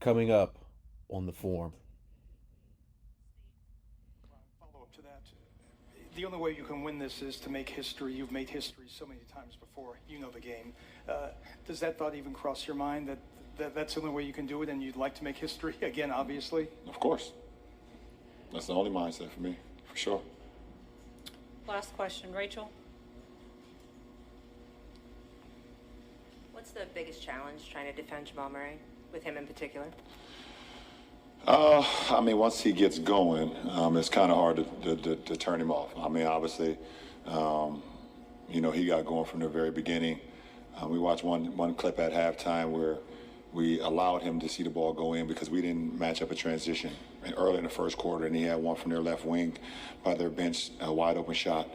coming up on the Forum. Follow up to that. The only way you can win this is to make history. You've made history so many times before. You know the game. Does that thought even cross your mind that that's the only way you can do it and you'd like to make history again, obviously? Of course. That's the only mindset for me, for sure. Last question, Rachel. What's the biggest challenge trying to defend Jamal Murray, with him in particular? I mean, once he gets going, it's kind of hard to turn him off. I mean, obviously, he got going from the very beginning. We watched one clip at halftime where we allowed him to see the ball go in because we didn't match up a transition early in the first quarter, and he had one from their left wing by their bench, a wide open shot.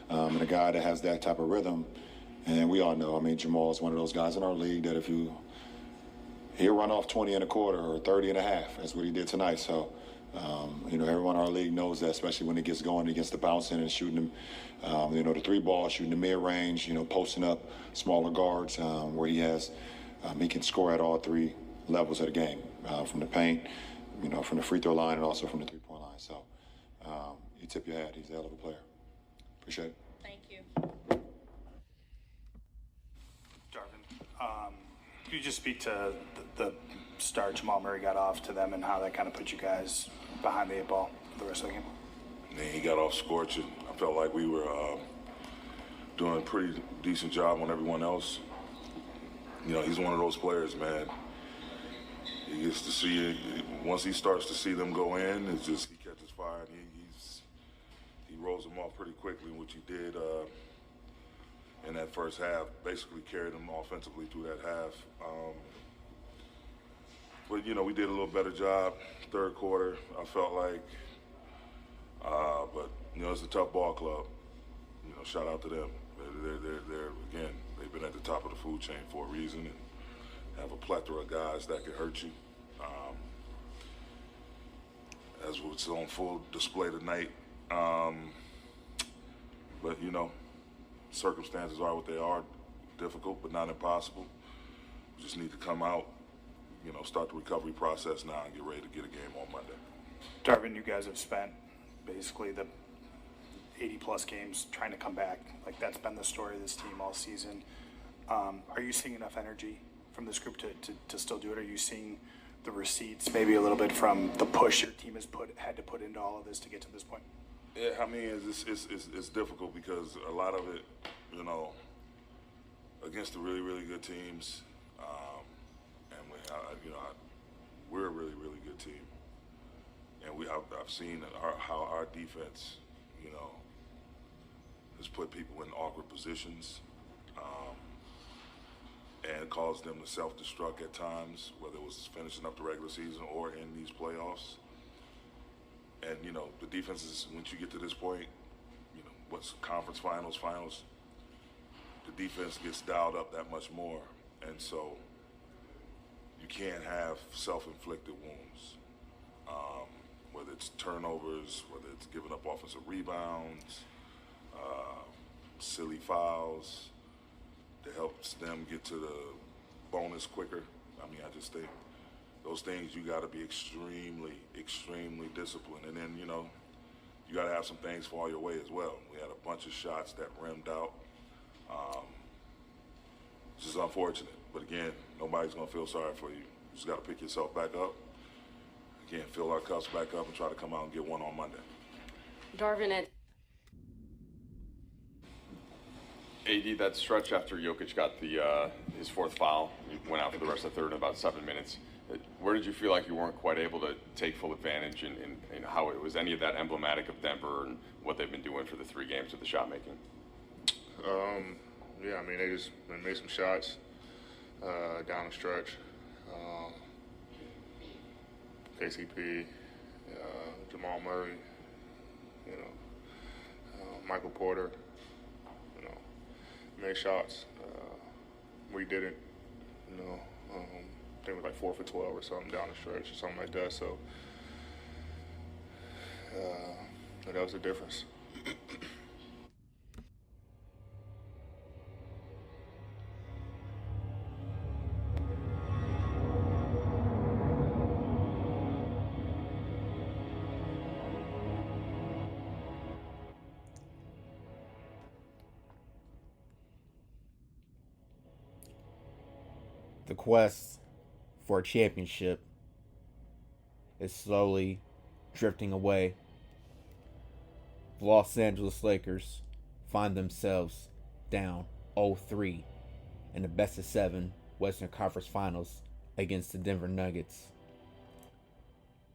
And a guy that has that type of rhythm, and we all know, I mean, Jamal is one of those guys in our league that he'll run off 20 and a quarter or 30 and a half. That's what he did tonight. So, everyone in our league knows that, especially when he gets going against the bouncing and shooting them, the three ball, shooting the mid-range, posting up smaller guards where he can score at all three levels of the game, from the paint, from the free throw line and also from the three-point line. So you tip your hat. He's a hell of a player. Appreciate it. Thank you. Darvin, could you just speak to the start Jamal Murray got off to them and how that kind of put you guys behind the eight ball for the rest of the game? And he got off scorching. I felt like we were doing a pretty decent job on everyone else. He's one of those players, man. He gets to see it. Once he starts to see them go in, it's just he catches fire and he rolls them off pretty quickly, which he did in that first half. Basically carried them offensively through that half. But we did a little better job third quarter. I felt like, but it's a tough ball club. Shout out to them. They're again. They've been at the top of the food chain for a reason and have a plethora of guys that can hurt you. As was on full display tonight. But circumstances are what they are. Difficult, but not impossible. We just need to come out, start the recovery process now and get ready to get a game on Monday. Darvin, you guys have spent basically the 80-plus games trying to come back. Like, that's been the story of this team all season. Are you seeing enough energy from this group to still do it? Are you seeing the receipts maybe a little bit from the push your team has had to put into all of this to get to this point? Yeah, I mean, it's difficult because a lot of it, against the really, really good teams, and we're a really, really good team. And I've seen how our defense, has put people in awkward positions and caused them to self-destruct at times, whether it was finishing up the regular season or in these playoffs. And, the defenses, once you get to this point, what's conference finals, the defense gets dialed up that much more. And so you can't have self-inflicted wounds, whether it's turnovers, whether it's giving up offensive rebounds, silly fouls that helps them get to the bonus quicker. I mean, I just think those things you got to be extremely, extremely disciplined. And then, you got to have some things fall your way as well. We had a bunch of shots that rimmed out. It's just unfortunate. But again, nobody's going to feel sorry for you. You just got to pick yourself back up. Again, fill our cups back up and try to come out and get one on Monday. Darvin, AD, that stretch after Jokic got his fourth foul, he went out for the rest of the third in about 7 minutes. Where did you feel like you weren't quite able to take full advantage, and how it was any of that emblematic of Denver and what they've been doing for the 3 games of the shot making? Yeah, I mean, they made some shots down the stretch. KCP, Jamal Murray, Michael Porter, made shots. We didn't, I think it was like 4 for 12 or something down the stretch or something like that. So that was the difference. The quest for a championship is slowly drifting away. The Los Angeles Lakers find themselves down 0-3 in the best of 7 Western Conference Finals against the Denver Nuggets.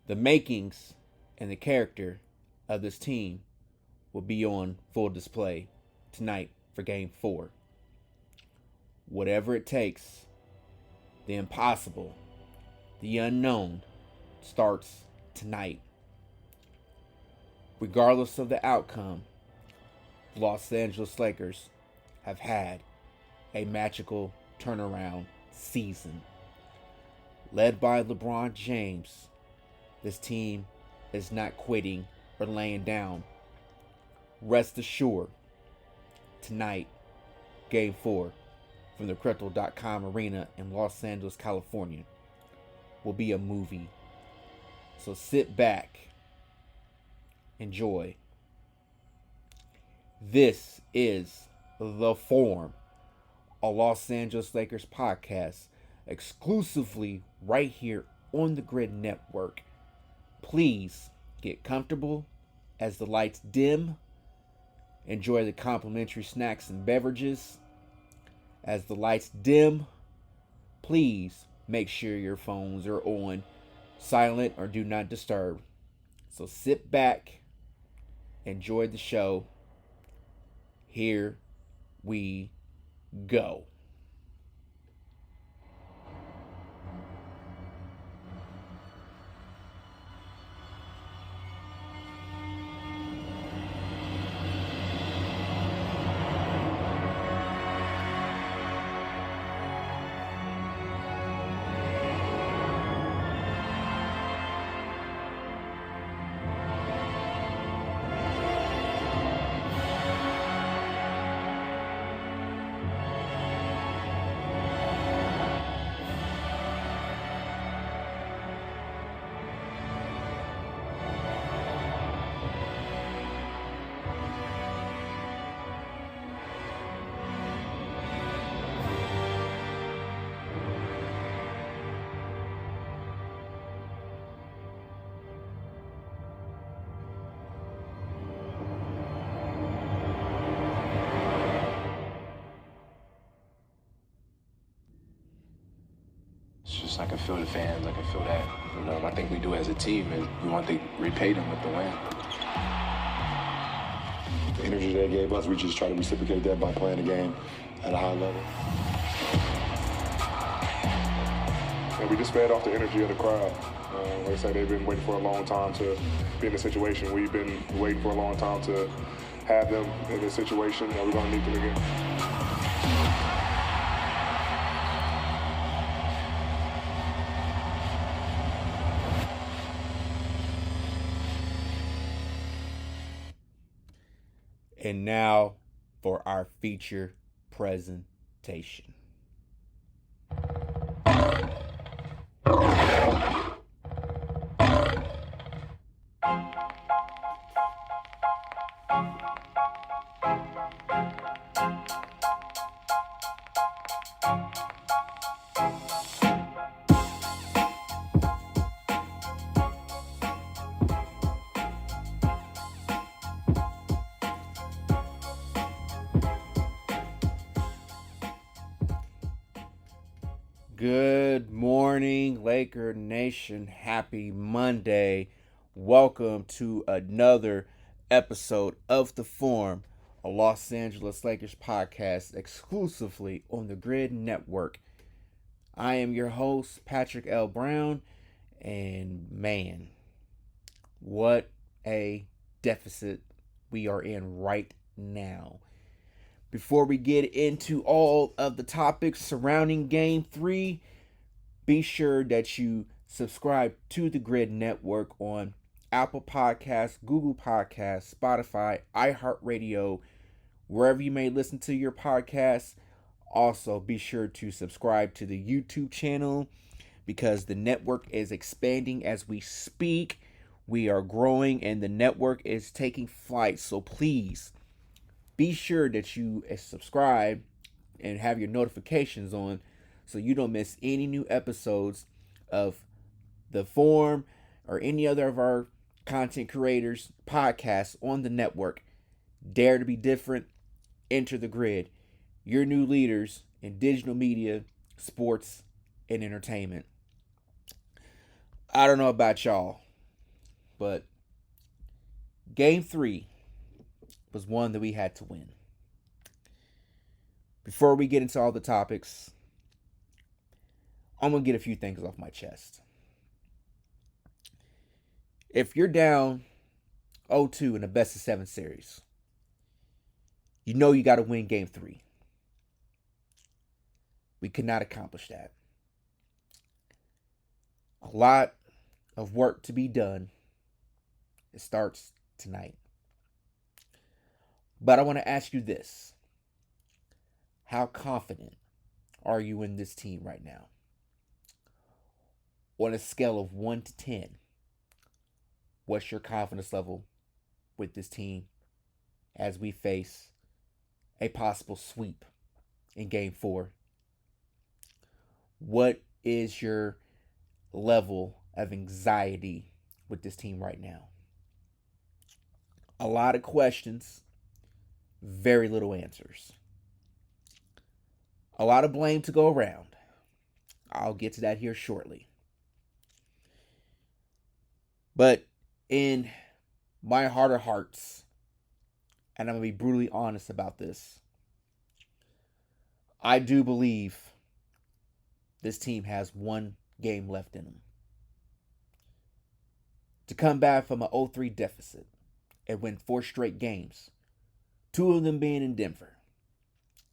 The makings and the character of this team will be on full display tonight for Game 4. Whatever it takes, the impossible, the unknown starts tonight. Regardless of the outcome, the Los Angeles Lakers have had a magical turnaround season. Led by LeBron James, this team is not quitting or laying down. Rest assured, tonight, Game 4 from the Crypto.com Arena in Los Angeles, California, will be a movie. So sit back, enjoy. This is The Forum, a Los Angeles Lakers podcast, exclusively right here on the GRYD Network. Please get comfortable as the lights dim. Enjoy the complimentary snacks and beverages. As the lights dim, please make sure your phones are on silent or do not disturb. So sit back, enjoy the show. Here we go. It's just I can feel the fans, I can feel that. I think we do as a team, and we want to repay them with the win. The energy they gave us, we just try to reciprocate that by playing the game at a high level. And we just fed off the energy of the crowd. Like I said, they've been waiting for a long time to be in the situation. We've been waiting for a long time to have them in this situation, and we're going to need them again. And now for our feature presentation. Good morning, Laker Nation. Happy Monday. Welcome to another episode of The Forum, a Los Angeles Lakers podcast exclusively on the GRYD Network. I am your host, Patrick L. Brown, and man, what a deficit we are in right now. Before we get into all of the topics surrounding Game 3, be sure that you subscribe to the GRYD Network on Apple Podcasts, Google Podcasts, Spotify, iHeartRadio, wherever you may listen to your podcasts. Also, be sure to subscribe to the YouTube channel because the network is expanding as we speak. We are growing and the network is taking flight. So please, be sure that you subscribe and have your notifications on so you don't miss any new episodes of The Forum or any other of our content creators podcasts on the network. Dare to be different. Enter the grid. Your new leaders in digital media, sports, and entertainment. I don't know about y'all, but Game 3 was one that we had to win. Before we get into all the topics, I'm going to get a few things off my chest. If you're down 0-2 in a best of 7 series, you know you got to win Game 3. We could not accomplish that. A lot of work to be done. It starts tonight. But I want to ask you this. How confident are you in this team right now? On a scale of 1 to 10, what's your confidence level with this team as we face a possible sweep in Game 4? What is your level of anxiety with this team right now? A lot of questions, very little answers. A lot of blame to go around. I'll get to that here shortly. But in my heart of hearts, and I'm going to be brutally honest about this, I do believe this team has one game left in them. To come back from an 0-3 deficit and win 4 straight games, 2 of them being in Denver,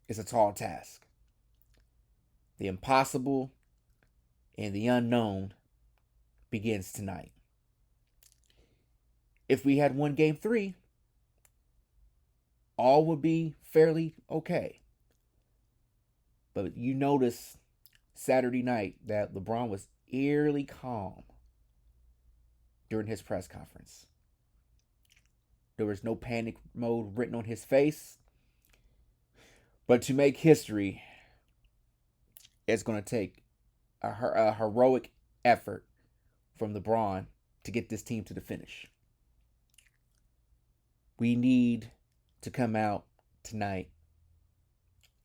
is a tall task. The impossible and the unknown begins tonight. If we had won Game 3, all would be fairly okay. But you notice Saturday night that LeBron was eerily calm during his press conference. There was no panic mode written on his face. But to make history, it's going to take a heroic effort from LeBron to get this team to the finish. We need to come out tonight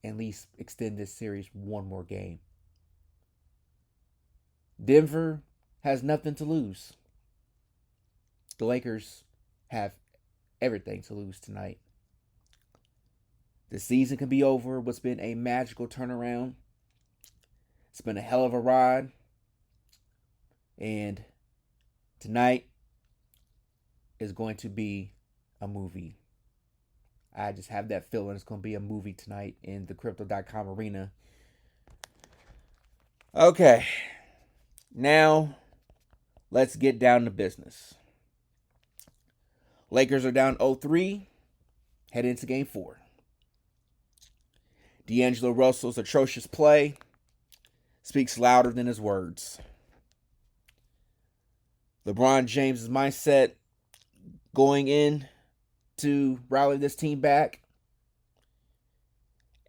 and at least extend this series one more game. Denver has nothing to lose. The Lakers have everything to lose tonight. The season can be over. What's been a magical turnaround. It's been a hell of a ride. And tonight is going to be a movie. I just have that feeling it's going to be a movie tonight in the Crypto.com arena. Okay. Now, let's get down to business. Lakers are down 0-3. Head into Game 4. D'Angelo Russell's atrocious play speaks louder than his words. LeBron James' mindset going in to rally this team back.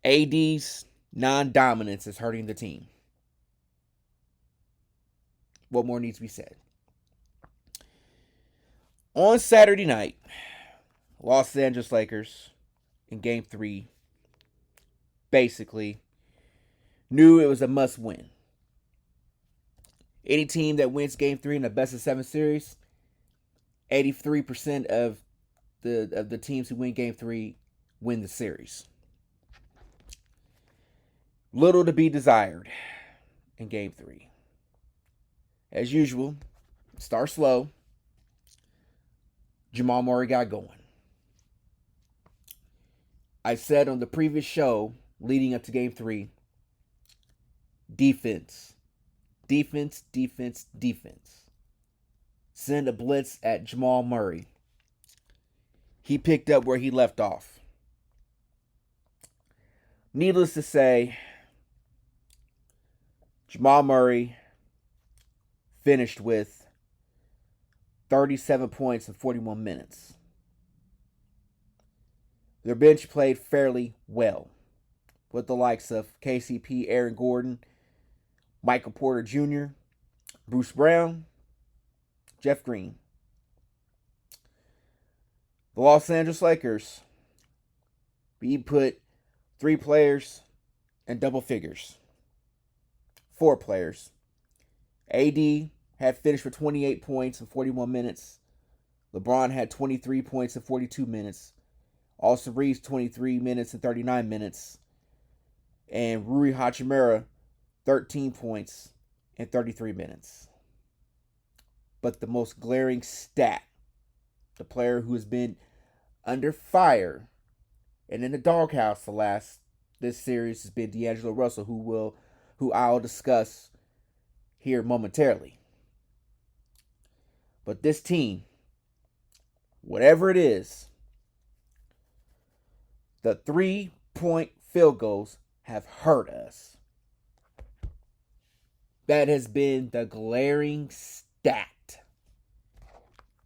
AD's non-dominance is hurting the team. What more needs to be said? On Saturday night, Los Angeles Lakers in Game 3 basically knew it was a must-win. Any team that wins Game 3 in a best-of-7 series, 83% of the teams who win Game 3 win the series. Little to be desired in Game 3. As usual, start slow. Jamal Murray got going. I said on the previous show, leading up to Game 3, defense. Defense, defense, defense. Send a blitz at Jamal Murray. He picked up where he left off. Needless to say, Jamal Murray finished with 37 points in 41 minutes. Their bench played fairly well, with the likes of KCP, Aaron Gordon, Michael Porter Jr., Bruce Brown, Jeff Green. The Los Angeles Lakers, we put 3 players in double figures. 4 players. AD had finished for 28 points in 41 minutes. LeBron had 23 points in 42 minutes. Austin Reeves 23 minutes and 39 minutes. And Rui Hachimura 13 points in 33 minutes. But the most glaring stat, the player who has been under fire and in the doghouse this series has been D'Angelo Russell, who I'll discuss here momentarily. But this team, whatever it is, the 3-point field goals have hurt us. That has been the glaring stat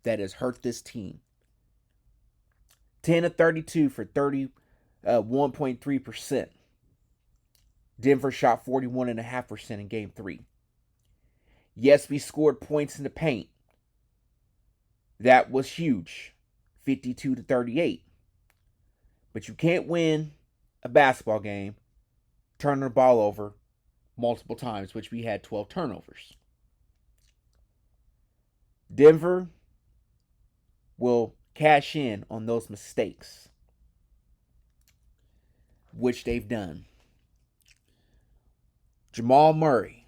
that has hurt this team. 10 of 32 for 1.3%. Denver shot 41.5% in Game 3. Yes, we scored points in the paint. That was huge. 52-38. But you can't win a basketball game turning the ball over multiple times, which we had 12 turnovers. Denver will cash in on those mistakes, which they've done. Jamal Murray.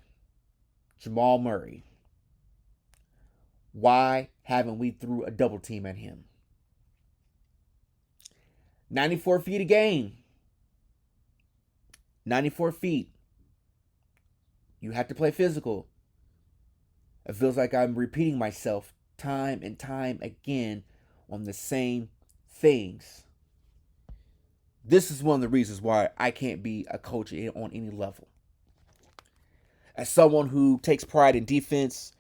Why haven't we threw a double team at him? 94 feet a game. 94 feet. You have to play physical. It feels like I'm repeating myself time and time again on the same things. This is one of the reasons why I can't be a coach on any level. As someone who takes pride in defense,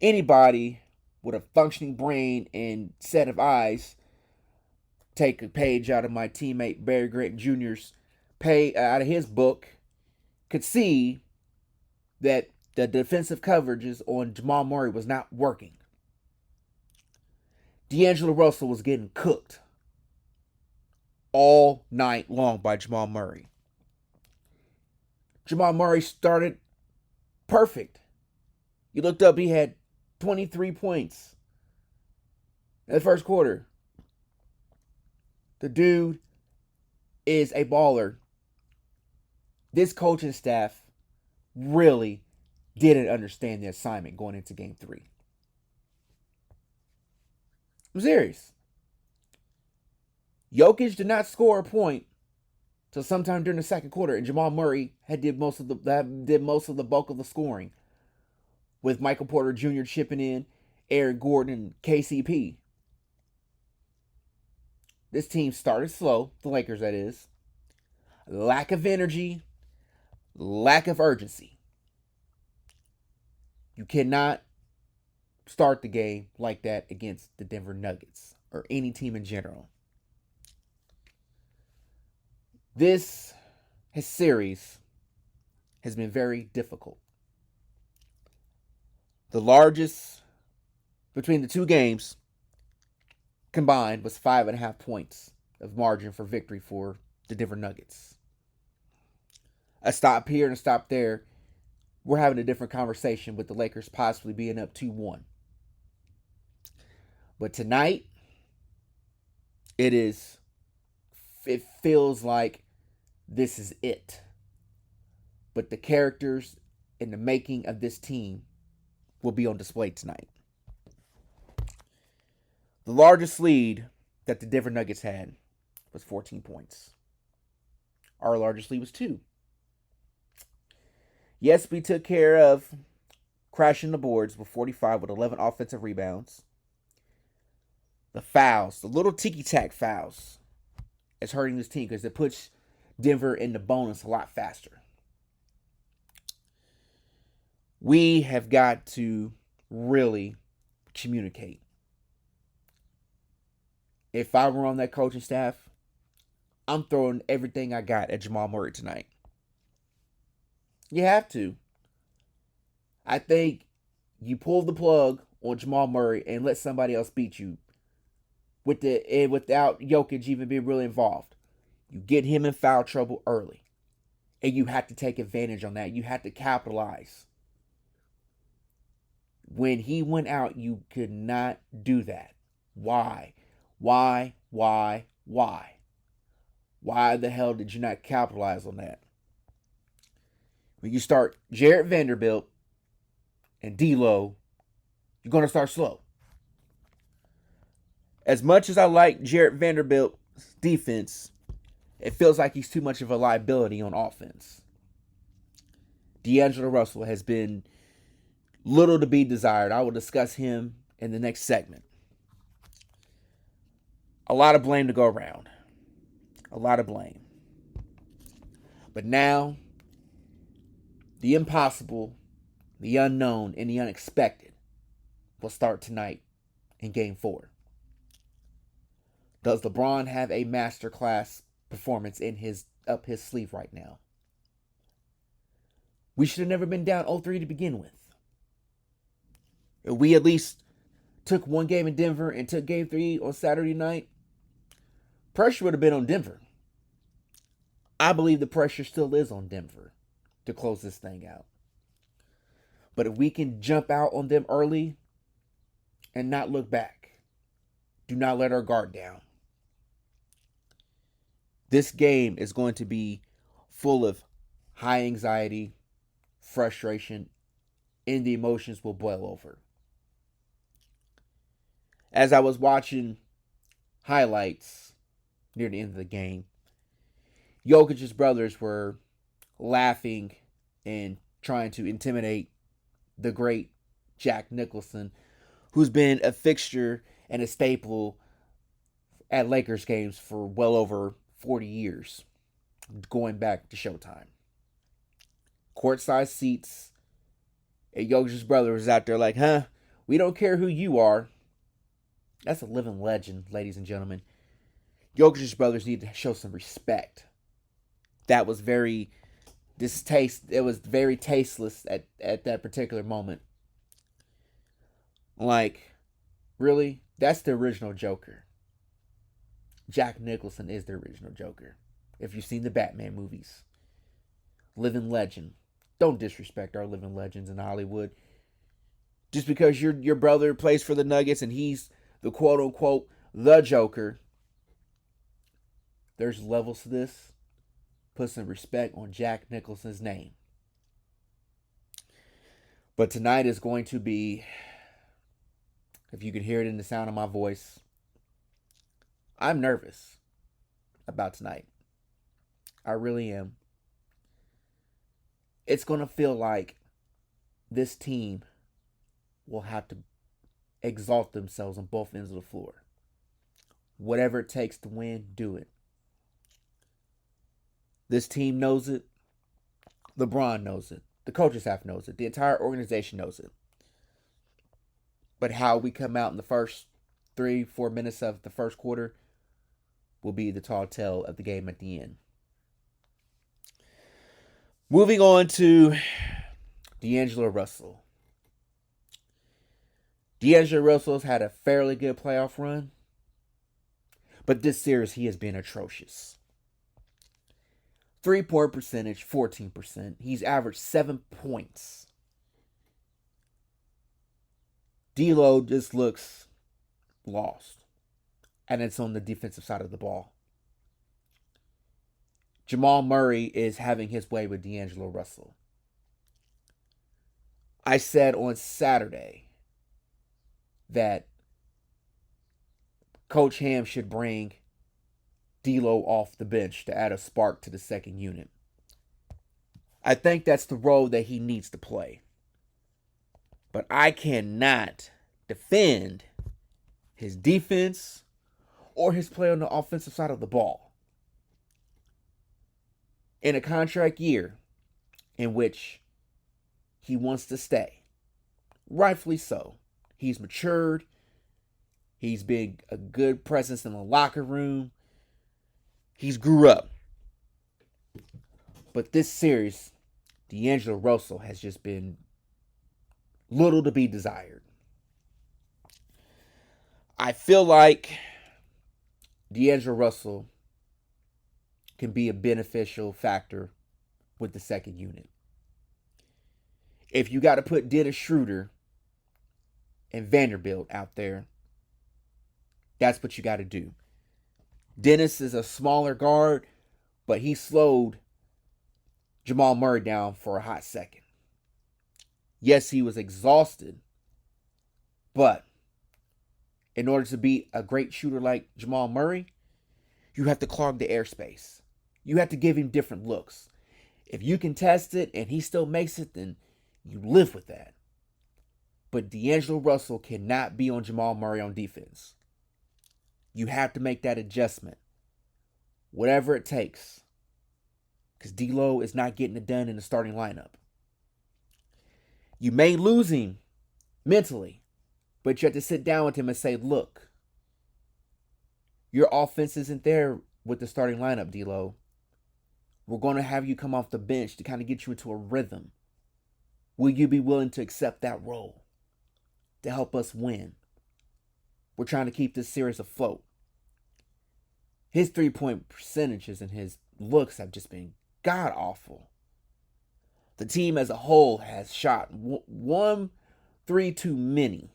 anybody with a functioning brain and set of eyes, take a page out of my teammate Barry Grant Jr.'s out of his book, could see that the defensive coverages on Jamal Murray was not working. D'Angelo Russell was getting cooked all night long by Jamal Murray. Jamal Murray started perfect. You looked up, he had 23 points in the first quarter. The dude is a baller. This coaching staff really didn't understand the assignment going into Game 3. I'm serious. Jokic did not score a point till sometime during the second quarter, and Jamal Murray did most of the bulk of the scoring, with Michael Porter Jr. chipping in, Eric Gordon, and KCP. This team started slow, the Lakers that is. Lack of energy, lack of urgency. You cannot start the game like that against the Denver Nuggets or any team in general. This series has been very difficult. The largest between the two games combined was 5.5 points of margin for victory for the Denver Nuggets. A stop here and a stop there, we're having a different conversation with the Lakers possibly being up 2-1. But tonight, it feels like this is it. But the characters and the making of this team will be on display tonight. The largest lead that the Denver Nuggets had was 14 points. Our largest lead was 2. Yes, we took care of crashing the boards with 45 with 11 offensive rebounds. The fouls, the little ticky-tack fouls, is hurting this team because it puts Denver in the bonus a lot faster. We have got to really communicate. If I were on that coaching staff, I'm throwing everything I got at Jamal Murray tonight. You have to. I think you pull the plug on Jamal Murray and let somebody else beat you without Jokic even being really involved. You get him in foul trouble early. And you have to take advantage on that. You have to capitalize. When he went out, you could not do that. Why? Why the hell did you not capitalize on that? When you start Jarrett Vanderbilt and D'Lo, you're going to start slow. As much as I like Jarrett Vanderbilt's defense, it feels like he's too much of a liability on offense. D'Angelo Russell has been little to be desired. I will discuss him in the next segment. A lot of blame to go around. A lot of blame. But now, the impossible, the unknown, and the unexpected will start tonight in Game 4. Does LeBron have a masterclass performance up his sleeve right now? We should have never been down 0-3 to begin with. If we at least took one game in Denver and took Game 3 on Saturday night, pressure would have been on Denver. I believe the pressure still is on Denver to close this thing out. But if we can jump out on them early and not look back, do not let our guard down. This game is going to be full of high anxiety, frustration, and the emotions will boil over. As I was watching highlights near the end of the game, Jokic's brothers were laughing and trying to intimidate the great Jack Nicholson, who's been a fixture and a staple at Lakers games for well over 40 years, going back to Showtime. Courtside seats, and Jokic's brother was out there like, we don't care who you are. That's a living legend, ladies and gentlemen. Jokic's brothers need to show some respect. That was very it was very tasteless at that particular moment. Like, really? That's the original Joker. Jack Nicholson is the original Joker. If you've seen the Batman movies. Living legend. Don't disrespect our living legends in Hollywood. Just because your brother plays for the Nuggets and he's the quote-unquote the Joker, there's levels to this. Put some respect on Jack Nicholson's name. But tonight is going to be, if you can hear it in the sound of my voice, I'm nervous about tonight. I really am. It's going to feel like this team will have to exalt themselves on both ends of the floor. Whatever it takes to win, do it. This team knows it. LeBron knows it. The coaching staff knows it. The entire organization knows it. But how we come out in the first 3-4 minutes of the first quarter will be the tall tale of the game at the end. Moving on to D'Angelo Russell. D'Angelo Russell's had a fairly good playoff run, but this series he has been atrocious. 3-point percentage, 14%. He's averaged 7 points. D'Lo just looks lost, and it's on the defensive side of the ball. Jamal Murray is having his way with D'Angelo Russell. I said on Saturday that Coach Ham should bring D'Lo off the bench to add a spark to the second unit. I think that's the role that he needs to play. But I cannot defend his defense or his play on the offensive side of the ball in a contract year in which he wants to stay. Rightfully so. He's matured. He's been a good presence in the locker room. He's grew up. But this series, D'Angelo Russell has just been little to be desired. I feel like D'Angelo Russell can be a beneficial factor with the second unit. If you got to put Dennis Schroeder and Vanderbilt out there, that's what you got to do. Dennis is a smaller guard, but he slowed Jamal Murray down for a hot second. Yes, he was exhausted, but in order to be a great shooter like Jamal Murray, you have to clog the airspace. You have to give him different looks. If you can test it and he still makes it, then you live with that. But D'Angelo Russell cannot be on Jamal Murray on defense. You have to make that adjustment. Whatever it takes. Because D'Lo is not getting it done in the starting lineup. You may lose him mentally, but you have to sit down with him and say, look, your offense isn't there with the starting lineup, D'Lo. We're going to have you come off the bench to kind of get you into a rhythm. Will you be willing to accept that role to help us win? We're trying to keep this series afloat. His 3-point percentages and his looks have just been god-awful. The team as a whole has shot 3 too many.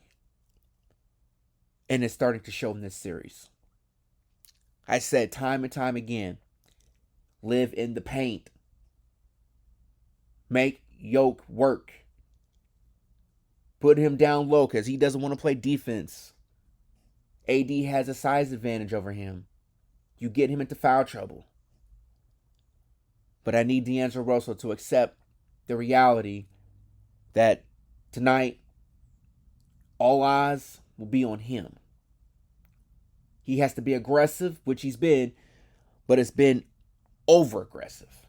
And it's starting to show in this series. I said time and time again, live in the paint. Make Yoke work. Put him down low because he doesn't want to play defense. AD has a size advantage over him. You get him into foul trouble. But I need D'Angelo Russell to accept the reality that tonight all eyes will be on him. He has to be aggressive, which he's been, but it's been over-aggressive.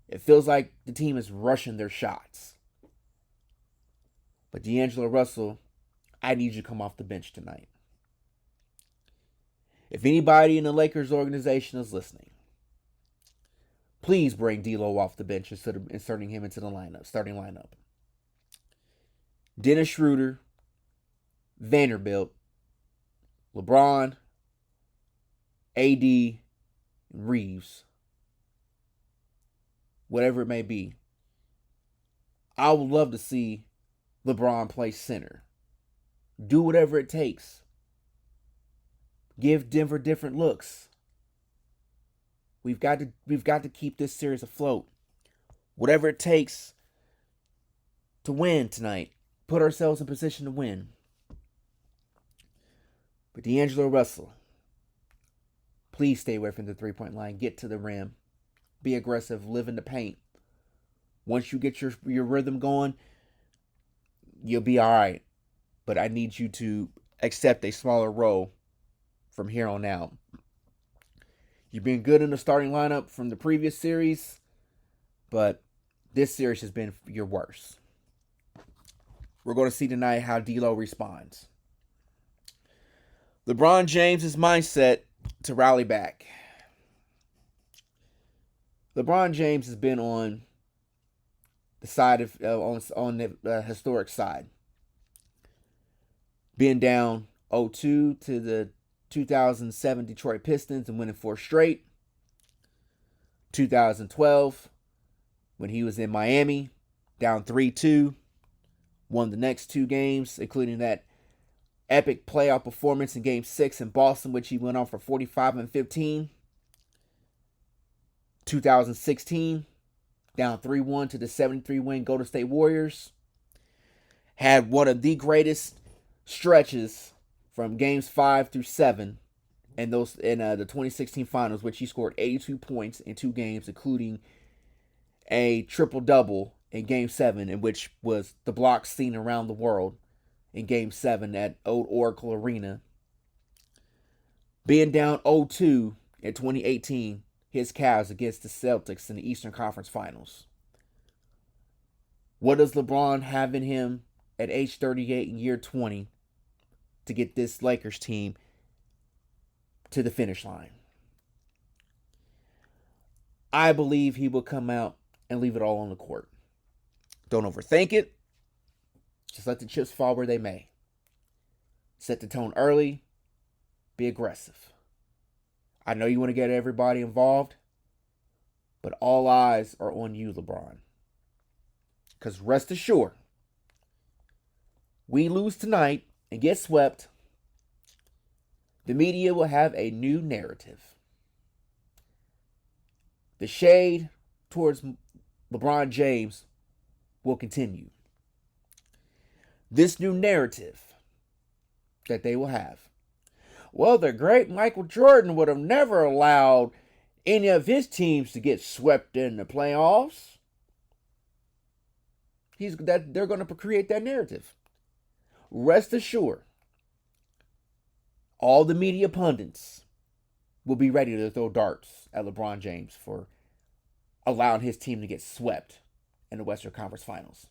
It feels like the team is rushing their shots. But D'Angelo Russell, I need you to come off the bench tonight. If anybody in the Lakers organization is listening, please bring D'Lo off the bench instead of inserting him into the lineup, starting lineup. Dennis Schroeder, Vanderbilt, LeBron, AD, Reeves, whatever it may be. I would love to see LeBron play center. Do whatever it takes. Give Denver different looks. We've got to keep this series afloat. Whatever it takes to win tonight. Put ourselves in position to win. But D'Angelo Russell, please stay away from the 3-point line. Get to the rim. Be aggressive. Live in the paint. Once you get your rhythm going, you'll be all right. But I need you to accept a smaller role from here on out. You've been good in the starting lineup from the previous series, but this series has been your worst. We're going to see tonight how D'Lo responds. LeBron James' mindset to rally back. LeBron James has been on the side of on the historic side, being down 0-2 to the 2007 Detroit Pistons and winning 4 straight. 2012, when he was in Miami, down 3-2, won the next 2 games, including that epic playoff performance in Game 6 in Boston, which he went on for 45 and 15. 2016, down 3-1 to the 73-win Golden State Warriors. Had one of the greatest stretches from games 5 through 7 in the 2016 finals, which he scored 82 points in 2 games, including a triple-double in Game 7, in which was the block seen around the world in Game 7 at Old Oracle Arena. Being down 0-2 in 2018, his Cavs against the Celtics in the Eastern Conference Finals. What does LeBron have in him at age 38 in year 20 to get this Lakers team to the finish line? I believe he will come out and leave it all on the court. Don't overthink it. Just let the chips fall where they may. Set the tone early. Be aggressive. I know you want to get everybody involved, but all eyes are on you, LeBron. Because rest assured, we lose tonight and get swept, the media will have a new narrative. The shade towards LeBron James will continue. This new narrative that they will have. Well, the great Michael Jordan would have never allowed any of his teams to get swept in the playoffs. They're going to create that narrative. Rest assured, all the media pundits will be ready to throw darts at LeBron James for allowing his team to get swept in the Western Conference Finals.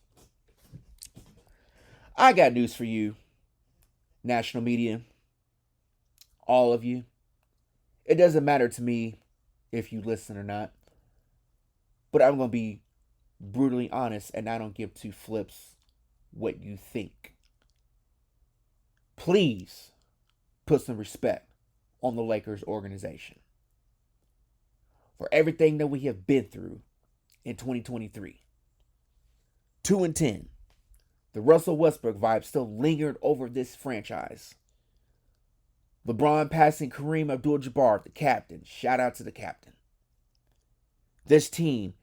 I got news for you, national media, all of you. It doesn't matter to me if you listen or not, but I'm going to be brutally honest, and I don't give two flips what you think. Please put some respect on the Lakers organization for everything that we have been through in 2023. 2-10. The Russell Westbrook vibe still lingered over this franchise. LeBron passing Kareem Abdul-Jabbar, the captain. Shout out to the captain. This team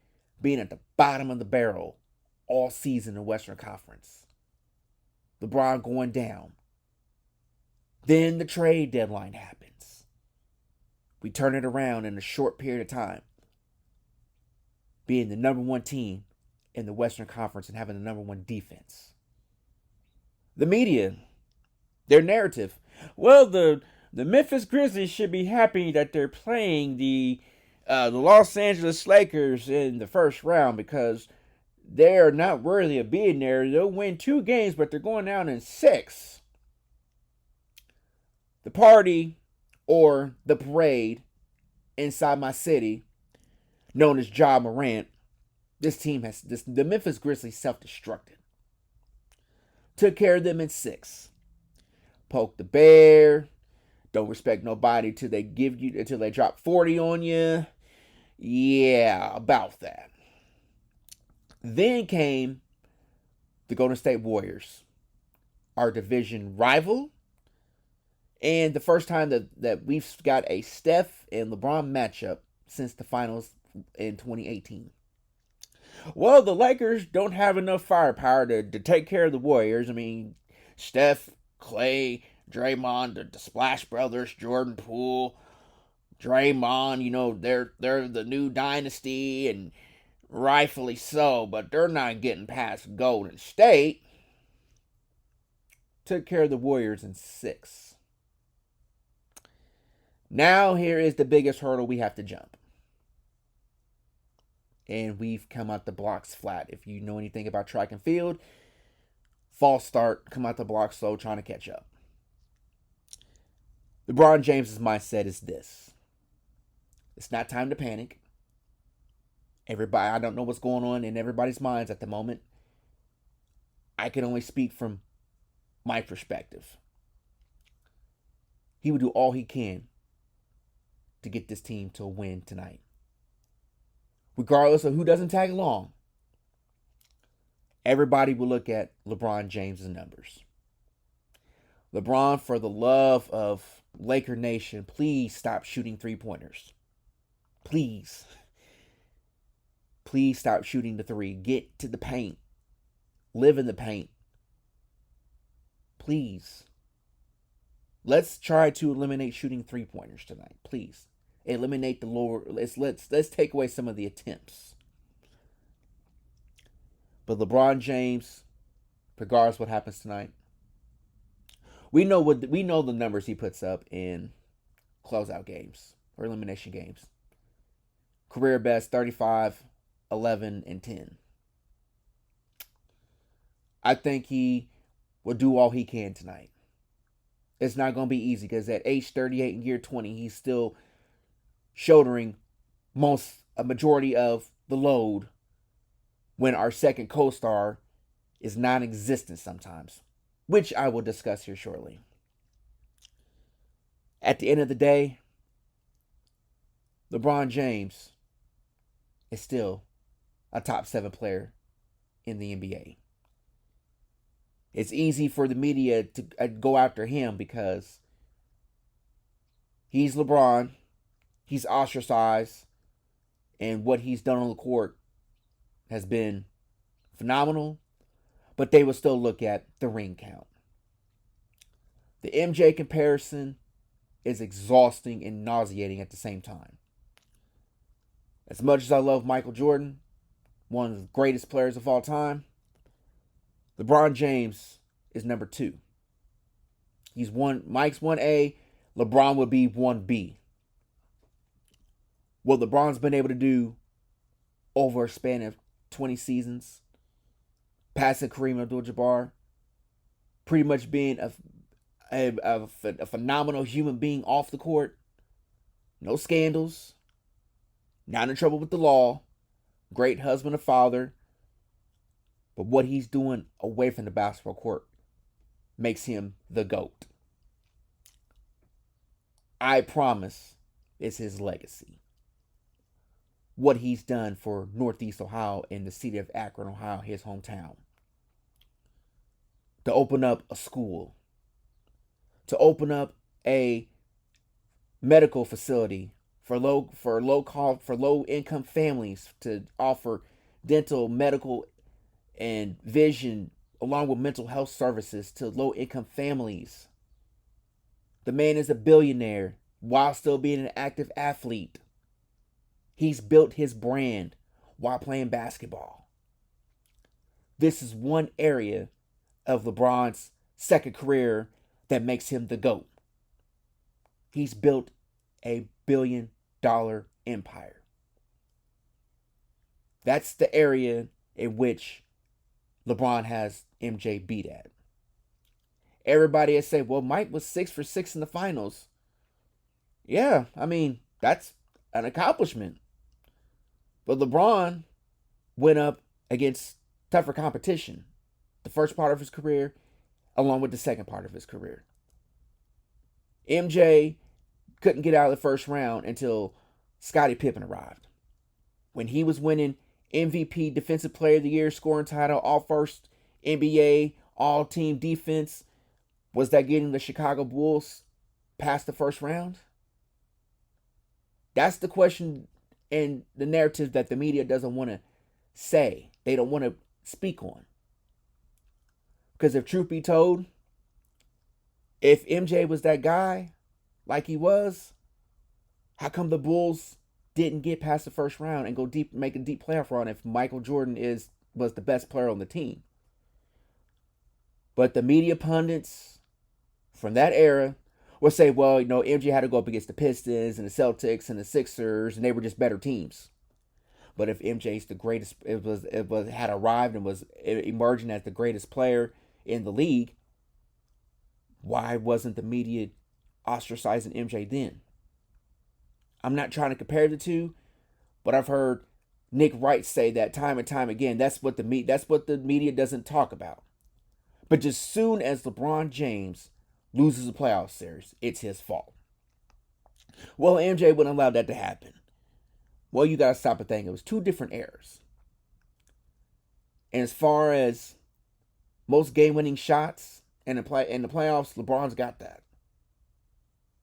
being at the bottom of the barrel all season in the Western Conference. LeBron going down. Then the trade deadline happens. We turn it around in a short period of time. Being the number one team in the Western Conference and having the number one defense. The media, their narrative. Well, the Memphis Grizzlies should be happy that they're playing the Los Angeles Lakers in the first round because they're not worthy of being there. They'll win 2 games, but they're going down in 6. The party or the parade inside my city, known as Ja Morant, the Memphis Grizzlies self-destructed. Took care of them in 6. Poke the bear. Don't respect nobody until they drop 40 on you. Yeah, about that. Then came the Golden State Warriors, our division rival. And the first time that we've got a Steph and LeBron matchup since the finals in 2018. Well, the Lakers don't have enough firepower to take care of the Warriors. I mean, Steph, Clay, Draymond, the Splash Brothers, Jordan Poole, Draymond, they're the new dynasty, and rightfully so, but they're not getting past Golden State. Took care of the Warriors in 6. Now here is the biggest hurdle we have to jump. And we've come out the blocks flat. If you know anything about track and field, false start, come out the blocks slow, trying to catch up. LeBron James' mindset is this. It's not time to panic. Everybody, I don't know what's going on in everybody's minds at the moment. I can only speak from my perspective. He will do all he can to get this team to a win tonight. Regardless of who doesn't tag along, everybody will look at LeBron James' numbers. LeBron, for the love of Laker Nation, please stop shooting 3-pointers. Please. Please stop shooting the 3. Get to the paint. Live in the paint. Please. Let's try to eliminate shooting 3-pointers tonight. Please. Eliminate the lower. Let's take away some of the attempts. But LeBron James, regardless what happens tonight, we know the numbers he puts up in closeout games or elimination games. Career best 35, 11, and 10. I think he will do all he can tonight. It's not going to be easy because at age 38 and year 20, he's still shouldering a majority of the load when our second co-star is non-existent sometimes, which I will discuss here shortly. At the end of the day, LeBron James is still a top 7 player in the NBA. It's easy for the media to go after him because he's LeBron, he's ostracized, and what he's done on the court has been phenomenal, but they will still look at the ring count. The MJ comparison is exhausting and nauseating at the same time. As much as I love Michael Jordan, one of the greatest players of all time, LeBron James is number 2. Mike's 1A, LeBron would be 1B. What LeBron's been able to do over a span of 20 seasons, passing Kareem Abdul-Jabbar, pretty much being a phenomenal human being off the court, no scandals, not in trouble with the law, great husband and father. But what he's doing away from the basketball court makes him the GOAT. I promise it's his legacy. What he's done for Northeast Ohio and the city of Akron, Ohio, his hometown. To open up a school. To open up a medical facility for low income families, to offer dental, medical, and vision, along with mental health services to low income families. The man is a billionaire while still being an active athlete. He's built his brand while playing basketball. This is one area of LeBron's second career that makes him the GOAT. He's built a $1 billion empire. That's the area in which LeBron has MJ beat at. Everybody has said, well, Mike was 6 for 6 in the finals. Yeah, I mean, that's an accomplishment. But LeBron went up against tougher competition. The first part of his career, along with the second part of his career. MJ couldn't get out of the first round until Scottie Pippen arrived. When he was winning MVP, Defensive Player of the Year, scoring title, all-first NBA, all-team defense, was that getting the Chicago Bulls past the first round? That's the question and the narrative that the media doesn't want to say. They don't want to speak on. Because if truth be told, if MJ was that guy, like he was, how come the Bulls didn't get past the first round and go deep, make a deep playoff run if Michael Jordan was the best player on the team? But the media pundits from that era will say, well, MJ had to go up against the Pistons and the Celtics and the Sixers, and they were just better teams. But if MJ's the greatest, had arrived and was emerging as the greatest player in the league, why wasn't the media ostracizing MJ then? I'm not trying to compare the two, but I've heard Nick Wright say that time and time again. That's what the media doesn't talk about. But just soon as LeBron James loses a playoff series, it's his fault. Well, MJ wouldn't allow that to happen. Well, you got to stop and think. It was 2 different eras. And as far as most game-winning shots in the playoffs, LeBron's got that,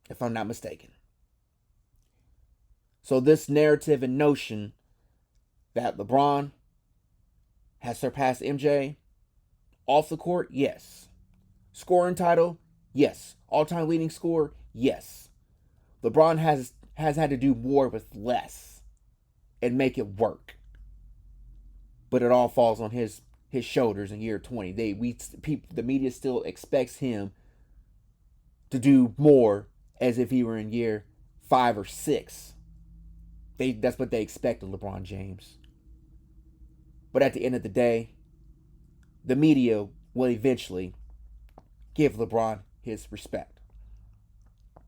if I'm not mistaken. So this narrative and notion that LeBron has surpassed MJ off the court, yes. Scoring title, yes. All-time leading scorer, yes. LeBron has had to do more with less and make it work. But it all falls on his shoulders in year 20. The media still expects him to do more as if he were in year 5 or 6. That's what they expect of LeBron James. But at the end of the day, the media will eventually give LeBron his respect.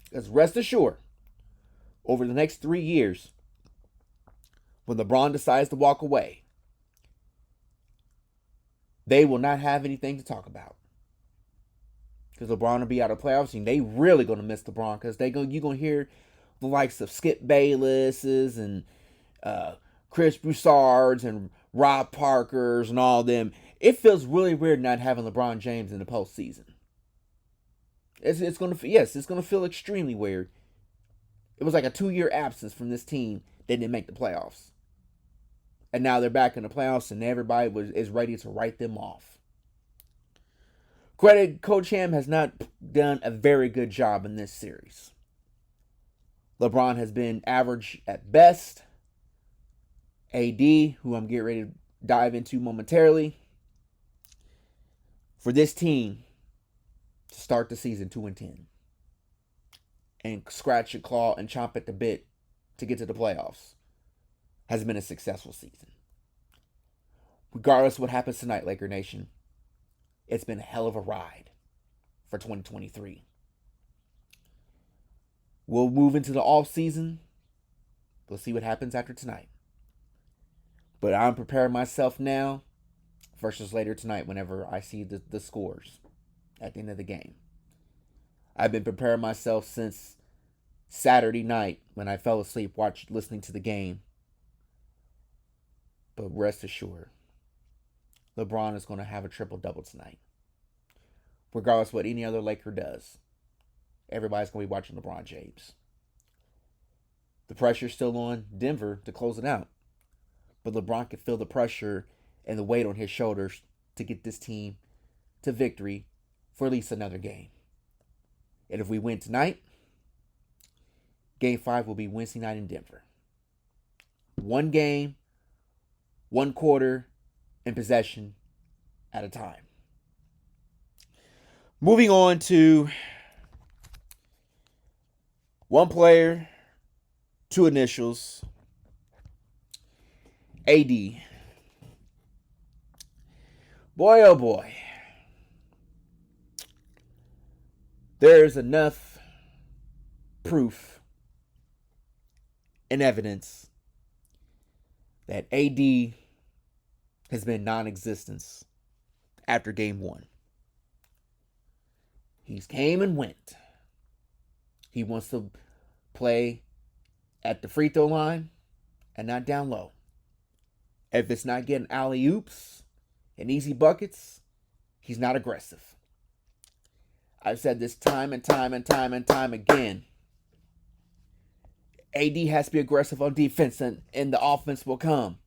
Because rest assured, over the next 3 years, when LeBron decides to walk away, they will not have anything to talk about. Because LeBron will be out of playoffs, and they really going to miss LeBron, because you're going to hear the likes of Skip Baylesses and Chris Broussards and Rob Parkers and all them. It feels really weird not having LeBron James in the postseason. It's going to feel extremely weird. It was like a 2-year absence from this team. They didn't make the playoffs. And now they're back in the playoffs, and everybody is ready to write them off. Credit, Coach Ham has not done a very good job in this series. LeBron has been average at best. AD, who I'm getting ready to dive into momentarily, for this team to start the season 2-10 and scratch your claw and chomp at the bit to get to the playoffs has been a successful season. Regardless of what happens tonight, Laker Nation, it's been a hell of a ride for 2023. We'll move into the off season. We'll see what happens after tonight. But I'm preparing myself now versus later tonight whenever I see the scores at the end of the game. I've been preparing myself since Saturday night when I fell asleep listening to the game. But rest assured, LeBron is going to have a triple-double tonight. Regardless of what any other Laker does, everybody's going to be watching LeBron James. The pressure's still on Denver to close it out. But LeBron can feel the pressure and the weight on his shoulders to get this team to victory for at least another game. And if we win tonight, Game 5 will be Wednesday night in Denver. 1 game, 1 quarter, and possession at a time. Moving on to 1 player, 2 initials. AD. Boy, oh boy. There's enough proof and evidence that AD has been non-existent after game 1. He's came and went. He wants to play at the free throw line and not down low. If it's not getting alley-oops and easy buckets, he's not aggressive. I've said this time and time again. AD has to be aggressive on defense, and the offense will come.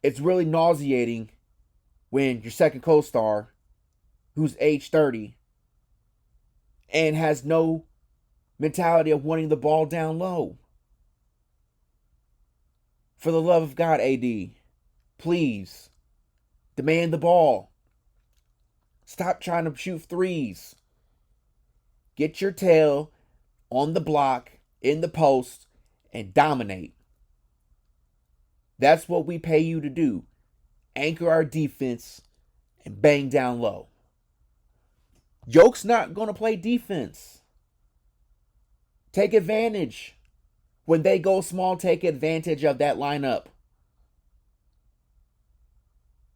It's really nauseating when your second co-star, who's age 30, and has no mentality of wanting the ball down low. For the love of God, AD, please demand the ball. Stop trying to shoot threes. Get your tail on the block, in the post, and dominate. That's what we pay you to do. Anchor our defense and bang down low. Yoke's not going to play defense. Take advantage. When they go small, take advantage of that lineup.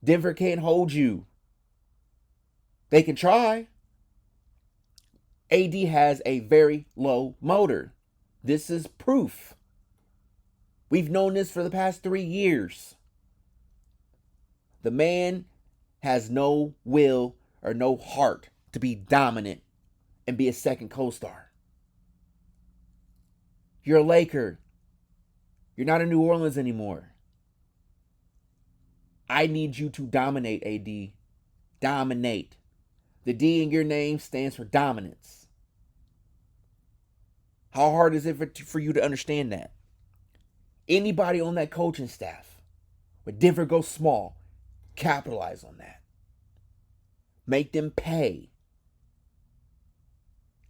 Denver can't hold you. They can try. AD has a very low motor. This is proof. We've known this for the past 3 years. The man has no will or no heart to be dominant and be a second co-star. You're a Laker. You're not in New Orleans anymore. I need you to dominate, AD. Dominate. The D in your name stands for dominance. How hard is it for you to understand that? Anybody on that coaching staff, when Denver goes small, capitalize on that. Make them pay.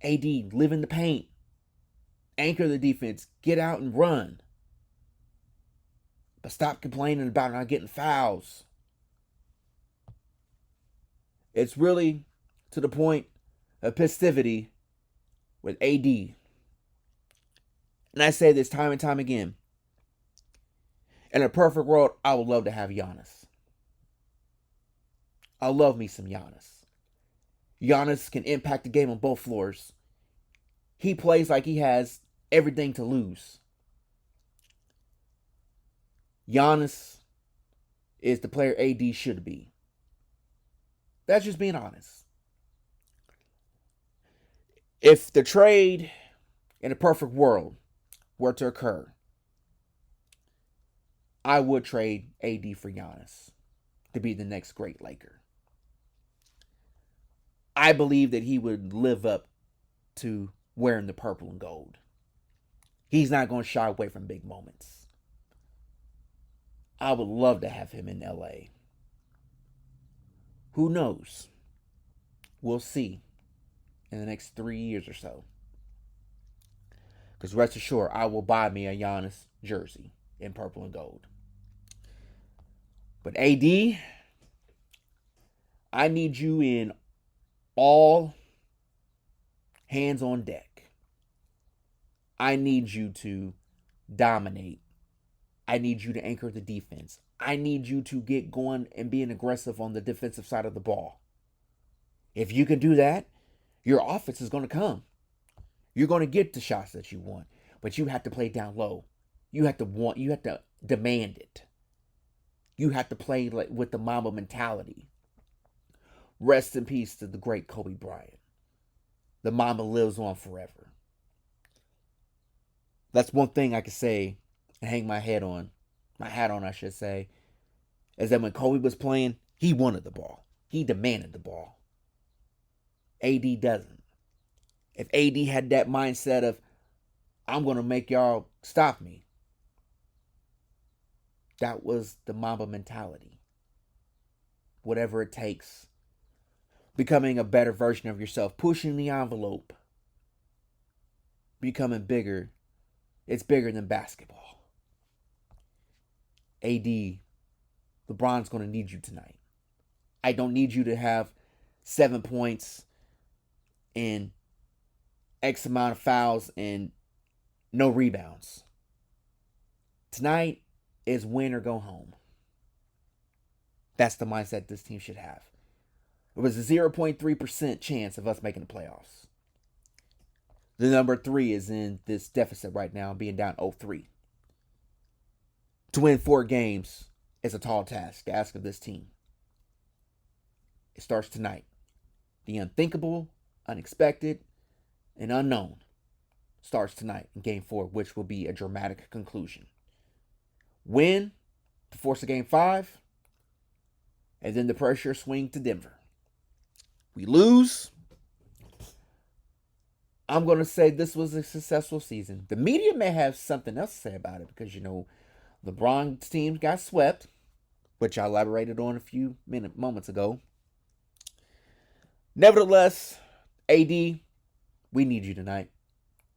AD, live in the paint. Anchor the defense. Get out and run. But stop complaining about not getting fouls. It's really to the point of festivity with AD. And I say this time and time again. In a perfect world, I would love to have Giannis. I love me some Giannis. Giannis can impact the game on both floors. He plays like he has everything to lose. Giannis is the player AD should be. That's just being honest. If the trade in a perfect world were to occur, I would trade AD for Giannis to be the next great Laker. I believe that he would live up to wearing the purple and gold. He's not going to shy away from big moments. I would love to have him in LA. Who knows? We'll see in the next 3 years or so. Because rest assured, I will buy me a Giannis jersey in purple and gold. But AD, I need you in all hands on deck. I need you to dominate. I need you to anchor the defense. I need you to get going and being aggressive on the defensive side of the ball. If you can do that, your offense is going to come. You're going to get the shots that you want, but you have to play down low. You have to demand it. You have to play with the Mamba mentality. Rest in peace to the great Kobe Bryant. The Mamba lives on forever. That's one thing I can say and hang my hat on, I should say, is that when Kobe was playing, he wanted the ball. He demanded the ball. AD doesn't. If AD had that mindset of, I'm going to make y'all stop me, that was the Mamba mentality. Whatever it takes. Becoming a better version of yourself. Pushing the envelope. Becoming bigger. It's bigger than basketball. AD, LeBron's going to need you tonight. I don't need you to have 7 points and X amount of fouls and no rebounds. Tonight is win or go home. That's the mindset this team should have. It was a 0.3% chance of us making the playoffs. The number 3 is in this deficit right now, being down 0-3. To win 4 games is a tall task to ask of this team. It starts tonight. The unthinkable, unexpected, and unknown starts tonight in Game 4, which will be a dramatic conclusion. Win to force a Game 5, and then the pressure swing to Denver. We lose. I'm going to say this was a successful season. The media may have something else to say about it because, LeBron's team got swept, which I elaborated on a few moments ago. Nevertheless, AD, we need you tonight.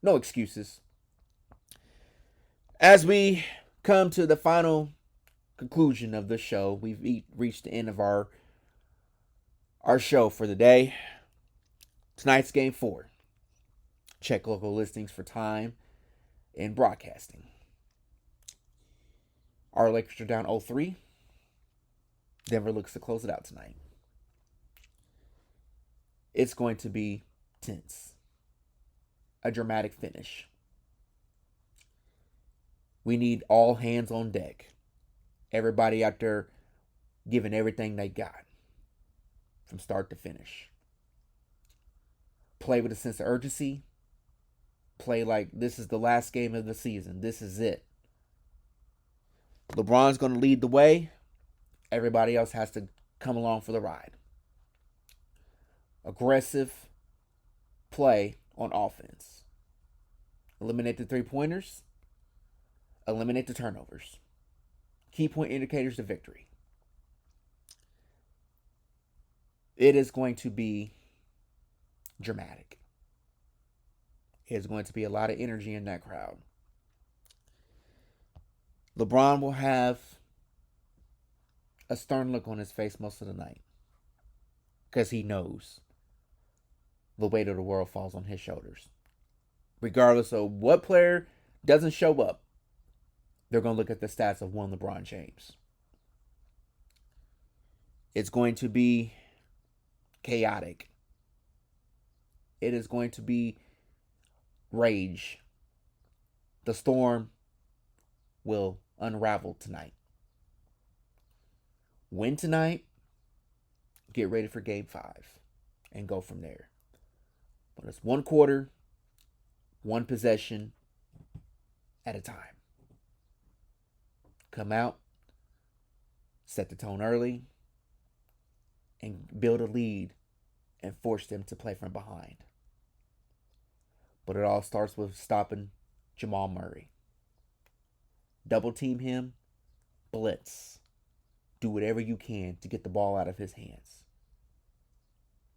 No excuses. As we come to the final conclusion of the show, we've reached the end of our show for the day. Tonight's Game 4. Check local listings for time and broadcasting. Our Lakers are down 0-3. Denver looks to close it out tonight. It's going to be tense. A dramatic finish. We need all hands on deck. Everybody out there giving everything they got from start to finish. Play with a sense of urgency. Play like this is the last game of the season. This is it. LeBron's going to lead the way. Everybody else has to come along for the ride. Aggressive play on offense. Eliminate the 3-pointers. Eliminate the turnovers. Key point indicators to victory. It is going to be dramatic. There's going to be a lot of energy in that crowd. LeBron will have a stern look on his face most of the night because he knows the weight of the world falls on his shoulders. Regardless of what player doesn't show up, they're going to look at the stats of one LeBron James. It's going to be chaotic. It is going to be rage. The storm will unravel tonight. Win tonight, get ready for game 5 and go from there. But it's one quarter, one possession at a time. Come out, set the tone early, and build a lead and force them to play from behind. But it all starts with stopping Jamal Murray. Double team him, blitz. Do whatever you can to get the ball out of his hands.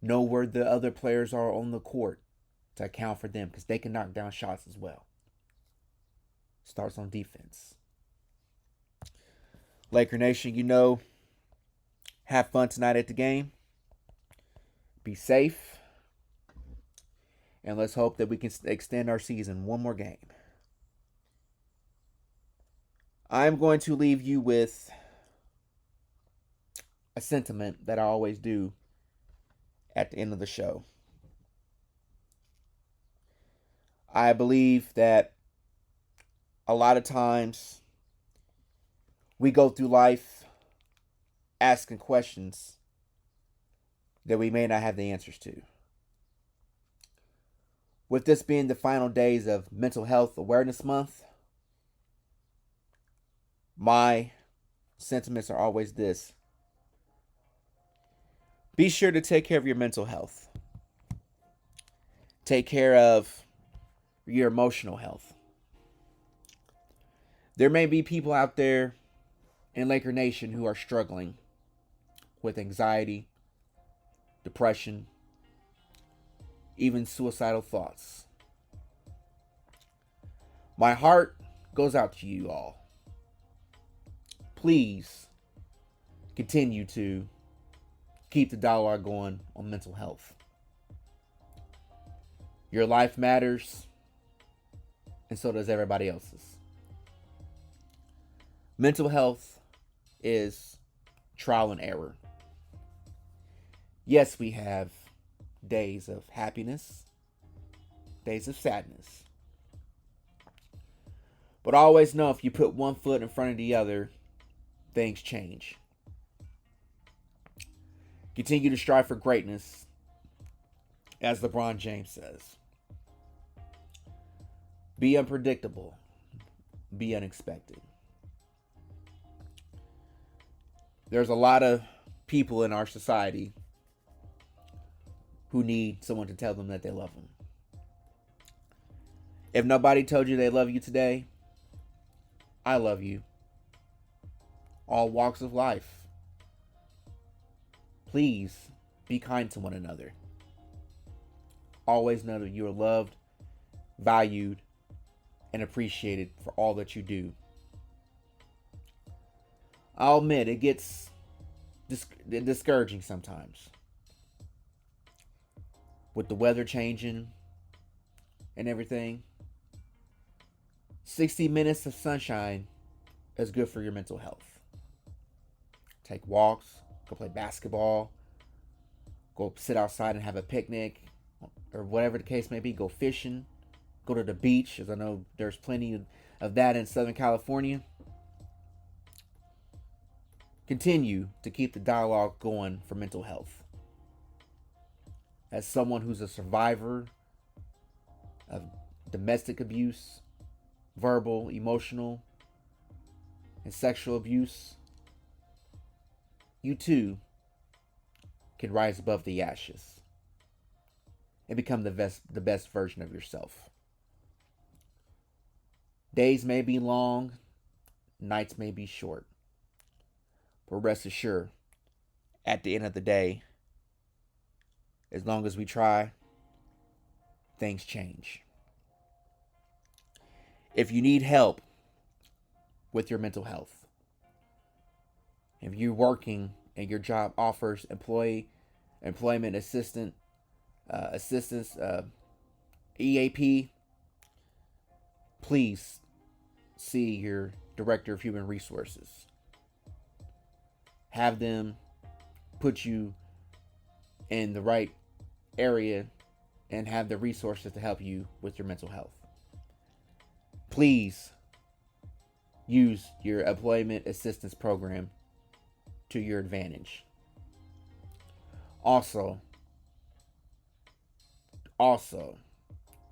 Know where the other players are on the court to account for them because they can knock down shots as well. Starts on defense. Laker Nation, have fun tonight at the game. Be safe. And let's hope that we can extend our season one more game. I'm going to leave you with a sentiment that I always do at the end of the show. I believe that a lot of times we go through life asking questions that we may not have the answers to. With this being the final days of Mental Health Awareness Month, my sentiments are always this. Be sure to take care of your mental health. Take care of your emotional health. There may be people out there in Laker Nation who are struggling with anxiety, depression, even suicidal thoughts. My heart goes out to you all. Please continue to keep the dialogue going on mental health. Your life matters, and so does everybody else's. Mental health is trial and error. Yes, we have days of happiness, days of sadness. But always know if you put one foot in front of the other, things change. Continue to strive for greatness, as LeBron James says. Be unpredictable. Be unexpected. There's a lot of people in our society who need someone to tell them that they love them. If nobody told you they love you today, I love you. All walks of life. Please be kind to one another. Always know that you are loved, valued, and appreciated for all that you do. I'll admit, it gets discouraging sometimes. With the weather changing and everything, 60 minutes of sunshine is good for your mental health. Take walks, go play basketball, go sit outside and have a picnic, or whatever the case may be, go fishing, go to the beach, as I know there's plenty of that in Southern California. Continue to keep the dialogue going for mental health. As someone who's a survivor of domestic abuse, verbal, emotional, and sexual abuse, you too can rise above the ashes and become the best version of yourself. Days may be long, nights may be short, but rest assured, at the end of the day, as long as we try, things change. If you need help with your mental health, if you're working and your job offers employment assistance, EAP, please see your director of human resources. Have them put you in the right area and have the resources to help you with your mental health. Please use your employment assistance program to your advantage. Also,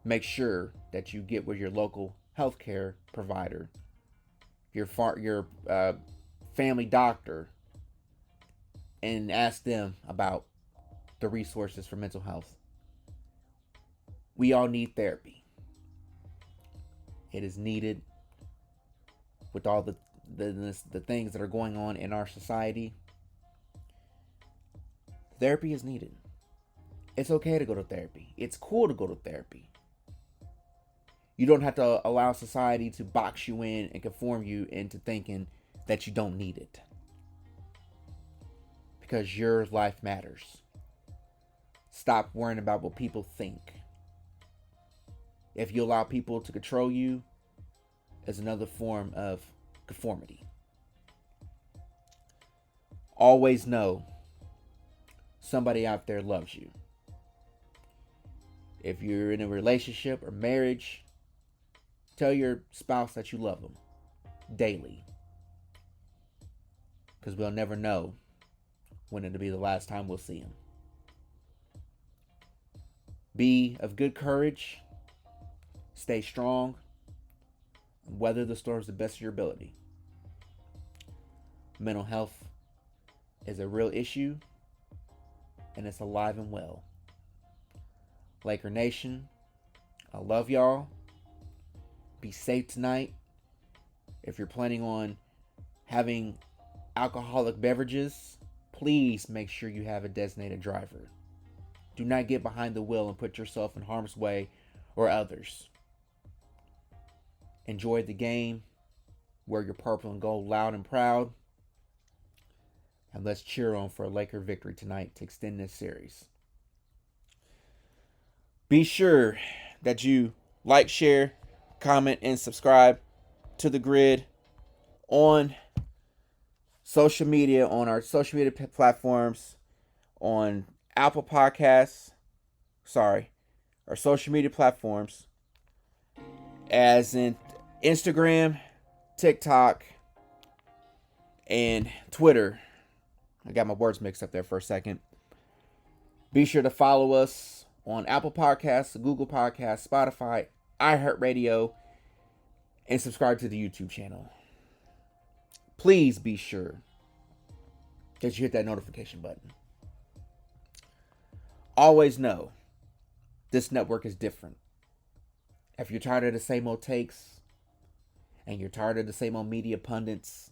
make sure that you get with your local healthcare provider, your family doctor, and ask them about the resources for mental health. We all need therapy. It is needed with all the things that are going on in our society. Therapy is needed. It's okay to go to therapy. It's cool to go to therapy. You don't have to allow society to box you in and conform you into thinking that you don't need it. Because your life matters. Stop worrying about what people think. If you allow people to control you, it's another form of conformity. Always know somebody out there loves you. If you're in a relationship or marriage, tell your spouse that you love them daily. Because we'll never know when it'll be the last time we'll see them. Be of good courage. Stay strong. And weather the storms to the best of your ability. Mental health is a real issue, and it's alive and well. Laker Nation, I love y'all. Be safe tonight. If you're planning on having alcoholic beverages, please make sure you have a designated driver. Do not get behind the wheel and put yourself in harm's way or others. Enjoy the game. Wear your purple and gold loud and proud. And let's cheer on for a Laker victory tonight to extend this series. Be sure that you like, share, comment, and subscribe to the Grid on social media, on our social media platforms, on Apple Podcasts, our social media platforms, as in Instagram, TikTok, and Twitter. I got my words mixed up there for a second. Be sure to follow us on Apple Podcasts, Google Podcasts, Spotify, iHeartRadio, and subscribe to the YouTube channel. Please be sure that you hit that notification button. Always know this network is different. If you're tired of the same old takes and you're tired of the same old media pundits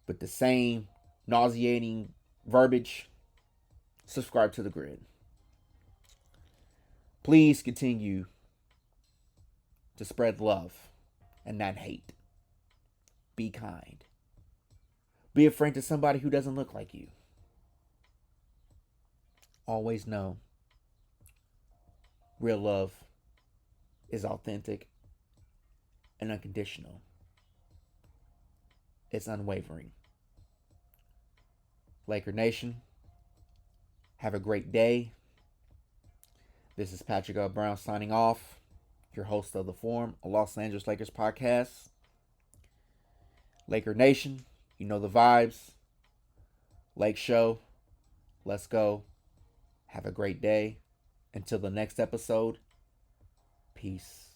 with the same nauseating verbiage, subscribe to the Grid. Please continue to spread love and not hate. Be kind. Be a friend to somebody who doesn't look like you. Always know real love is authentic and unconditional. It's unwavering. Laker Nation, have a great day. This is Patrick L. Brown signing off, your host of The Forum, a Los Angeles Lakers podcast. Laker Nation, you know the vibes. Lake Show, let's go. Have a great day. Until the next episode, peace.